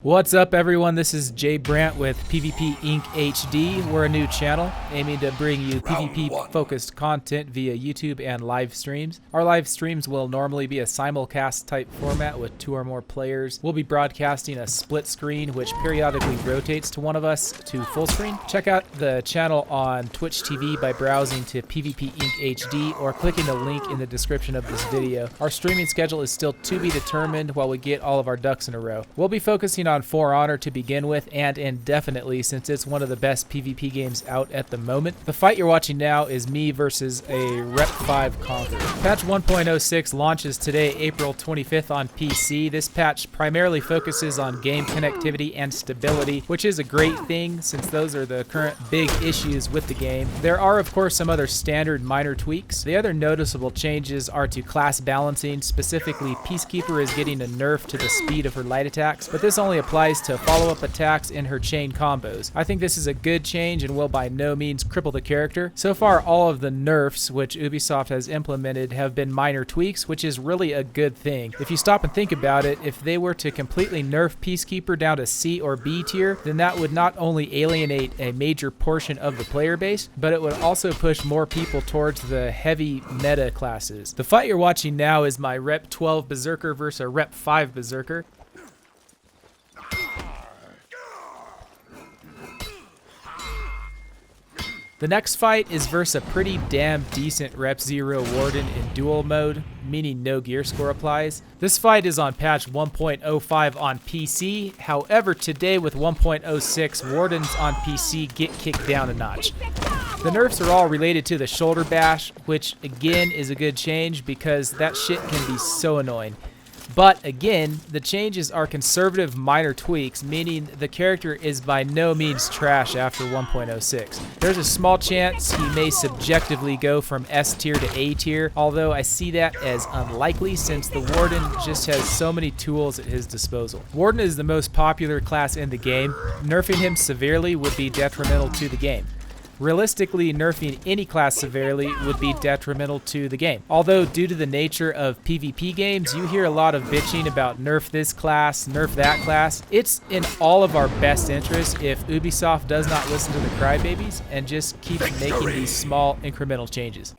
What's up, everyone? This is Jay Brandt with PvPincHD. We're a new channel aiming to bring you PvP-focused content via YouTube and live streams. Our live streams will normally be a simulcast type format with 2 or more players. We'll be broadcasting a split screen, which periodically rotates to one of us to full screen. Check out the channel on Twitch TV by browsing to PvPincHD or clicking the link in the description of this video. Our streaming schedule is still to be determined while we get all of our ducks in a row. We'll be focusing on For Honor to begin with, and indefinitely, since it's one of the best PvP games out at the moment. The fight you're watching now is me versus a Rep 5 Conqueror. Patch 1.06 launches today, April 25th on PC. This patch primarily focuses on game connectivity and stability, which is a great thing since those are the current big issues with the game. There are, of course, some other standard minor tweaks. The other noticeable changes are to class balancing. Specifically, Peacekeeper is getting a nerf to the speed of her light attacks, but this only applies to follow-up attacks in her chain combos. I think this is a good change and will by no means cripple the character. So far, all of the nerfs which Ubisoft has implemented have been minor tweaks, which is really a good thing. If you stop and think about it, if they were to completely nerf Peacekeeper down to C or B tier, then that would not only alienate a major portion of the player base, but it would also push more people towards the heavy meta classes. The fight you're watching now is my Rep 12 Berserker versus a Rep 5 Berserker. The next fight is versus a pretty damn decent Rep 0 Warden in Duel mode, meaning no gear score applies. This fight is on patch 1.05 on PC, however today with 1.06, Wardens on PC get kicked down a notch. The nerfs are all related to the shoulder bash, which again is a good change because that shit can be so annoying. But again, the changes are conservative minor tweaks, meaning the character is by no means trash after 1.06. There's a small chance he may subjectively go from S tier to A tier, although I see that as unlikely since the Warden just has so many tools at his disposal. Warden is the most popular class in the game. Nerfing him severely would be detrimental to the game. Realistically, nerfing any class severely would be detrimental to the game. Although, due to the nature of PvP games, you hear a lot of bitching about nerf this class, nerf that class. It's in all of our best interest if Ubisoft does not listen to the crybabies and just keep making these small incremental changes.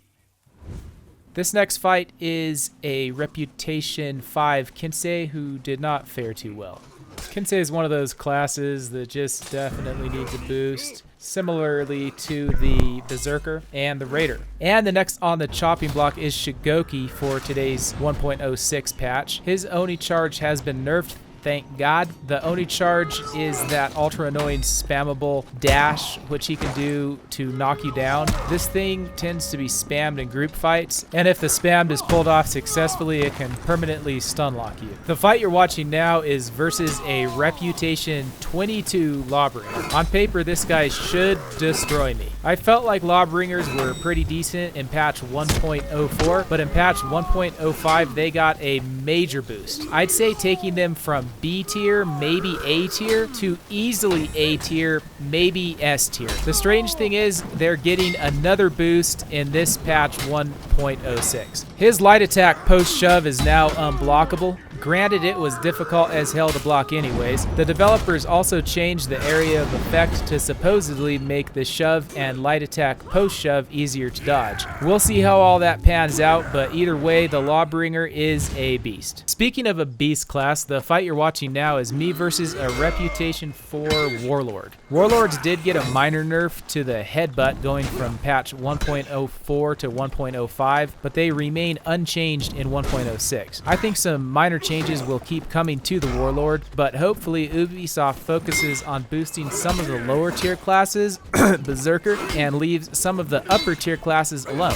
This next fight is a Reputation 5 Kinsei who did not fare too well. Kinsei is one of those classes that just definitely needs a boost, similarly to the Berserker and the Raider. And the next on the chopping block is Shigoki for today's 1.06 patch. His Oni charge has been nerfed, thank God. The Oni charge is that ultra annoying spammable dash which he can do to knock you down. This thing tends to be spammed in group fights, and if the spam is pulled off successfully, it can permanently stun lock you. The fight you're watching now is versus a Reputation 22 Lawbringer. On paper, this guy should destroy me. I felt like Lawbringers were pretty decent in patch 1.04, but in patch 1.05 they got a major boost. I'd say taking them from B tier, maybe A tier, to easily A tier, maybe S tier. The strange thing is they're getting another boost in this patch 1.06. His light attack post shove is now unblockable. Granted, it was difficult as hell to block anyways. The developers also changed the area of effect to supposedly make the shove and light attack post shove easier to dodge. We'll see how all that pans out, but either way, the Lawbringer is a beast. Speaking of a beast class, the fight you're watching now is me versus a Reputation 4 Warlord. Warlords did get a minor nerf to the headbutt going from patch 1.04 to 1.05, but they remain unchanged in 1.06. I think some minor changes will keep coming to the Warlord, but hopefully Ubisoft focuses on boosting some of the lower tier classes, Berserker, and leaves some of the upper tier classes alone,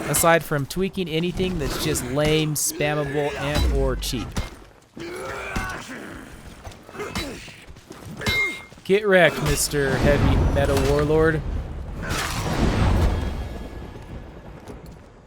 aside from tweaking anything that's just lame, spammable, and or cheap. Get wrecked, Mr. Heavy Meta Warlord.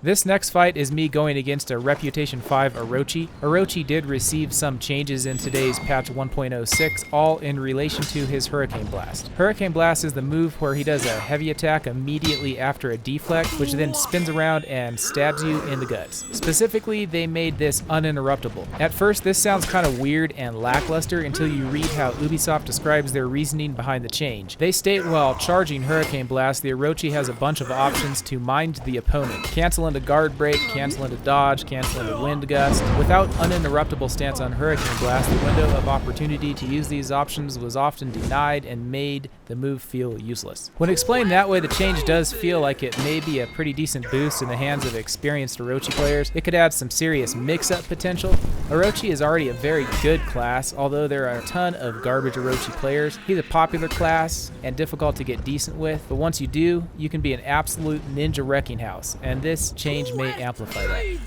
This next fight is me going against a Reputation 5 Orochi. Orochi did receive some changes in today's patch 1.06, all in relation to his Hurricane Blast. Hurricane Blast is the move where he does a heavy attack immediately after a deflect, which then spins around and stabs you in the guts. Specifically, they made this uninterruptible. At first, this sounds kind of weird and lackluster until you read how Ubisoft describes their reasoning behind the change. They state while charging Hurricane Blast, the Orochi has a bunch of options to mind the opponent. Cancel into guard break, cancel into dodge, cancel into wind gust. Without uninterruptible stance on Hurricane Blast, the window of opportunity to use these options was often denied and made the move feel useless. When explained that way, the change does feel like it may be a pretty decent boost in the hands of experienced Orochi players. It could add some serious mix-up potential. Orochi is already a very good class, although there are a ton of garbage Orochi players. He's a popular class and difficult to get decent with, but once you do, you can be an absolute ninja wrecking house, and this change may amplify that.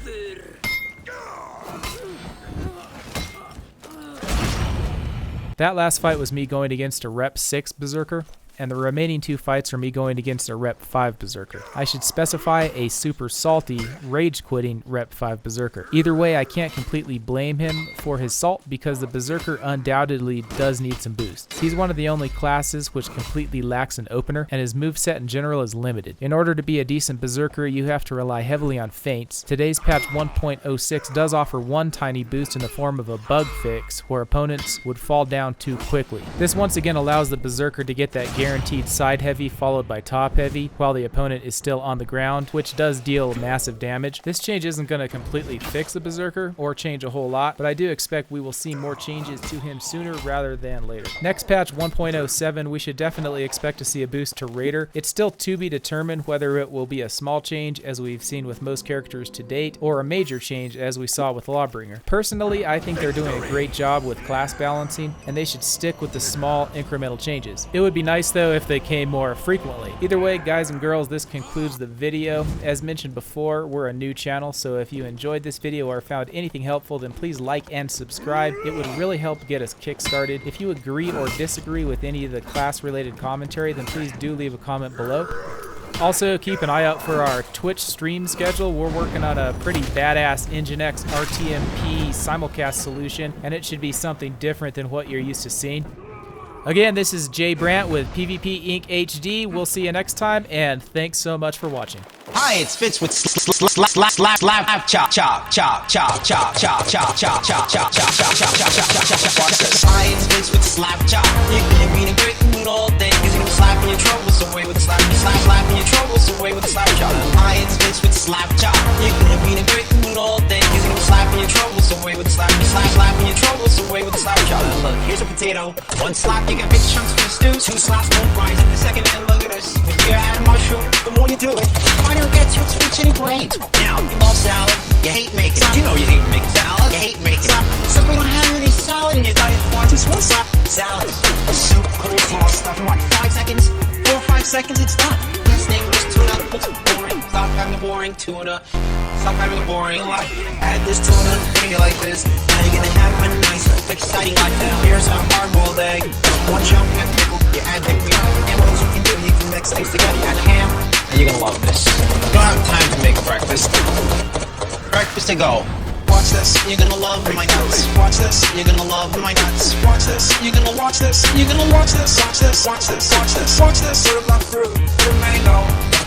That last fight was me going against a Rep 6 Berserker, and the remaining 2 fights are me going against a Rep 5 Berserker. I should specify a super salty, rage-quitting Rep 5 Berserker. Either way, I can't completely blame him for his salt because the Berserker undoubtedly does need some boosts. He's one of the only classes which completely lacks an opener, and his moveset in general is limited. In order to be a decent Berserker, you have to rely heavily on feints. Today's patch 1.06 does offer one tiny boost in the form of a bug fix where opponents would fall down too quickly. This once again allows the Berserker to get that guaranteed side heavy followed by top heavy while the opponent is still on the ground, which does deal massive damage. This change isn't going to completely fix the Berserker or change a whole lot, but I do expect we will see more changes to him sooner rather than later. Next patch 1.07, we should definitely expect to see a boost to Raider. It's still to be determined whether it will be a small change as we've seen with most characters to date or a major change as we saw with Lawbringer. Personally, I think they're doing a great job with class balancing and they should stick with the small incremental changes. It would be nice though if they came more frequently. Either way, guys and girls, this concludes the video. As mentioned before, we're a new channel, so if you enjoyed this video or found anything helpful, then please like and subscribe. It would really help get us kick-started. If you agree or disagree with any of the class-related commentary, then please do leave a comment below. Also, keep an eye out for our Twitch stream schedule. We're working on a pretty badass Nginx RTMP simulcast solution, and it should be something different than what you're used to seeing. Again, this is Jay Brandt with PvPincHD. We'll see you next time, and thanks so much for watching. Hi, it's Fitz with slap chop chop chop chop chop chop chop chop chop chop chop chop chop chop. Hi, it's Fitz with slap chop. You can be in a great mood all day. You're gonna slap your troubles away with a slap, slap your troubles away with a slap chop. Hi, it's Fitz with slap chop. You can be in a great mood all day. You're gonna slap your troubles away with a slap, slap your troubles away with a slap chop. Look, here's a potato. One slap, you get big chunks for the stew. 2 slaps, don't rise in the second, and look at this. When you add a mushroom, the more you do it, you get your switch any brains. Now, you love salad, you hate making it. You know you hate making salad, you hate making it. So we don't have any salad in your diet. Just one slap salad. A soup, coleslaw, stuff in what, 5 seconds? 4 or 5 seconds, it's done. This thing is tuna, it's boring. Stop having the boring tuna. Stop having the boring life. Add this tuna, make it like this. Now you're gonna have a nice, exciting life. Here's a hard-boiled egg. One chunk, you add pickle, you add the cream. And what else you can do, you can mix things together. You add ham. And you're gonna love this. You don't have time to make breakfast. Breakfast to go. Watch this, you're gonna love my nuts. Watch this, you're gonna love my nuts. Watch this, you're gonna watch this. You're gonna watch this. Watch this, watch this, watch this, watch this. Put it through, put a mango.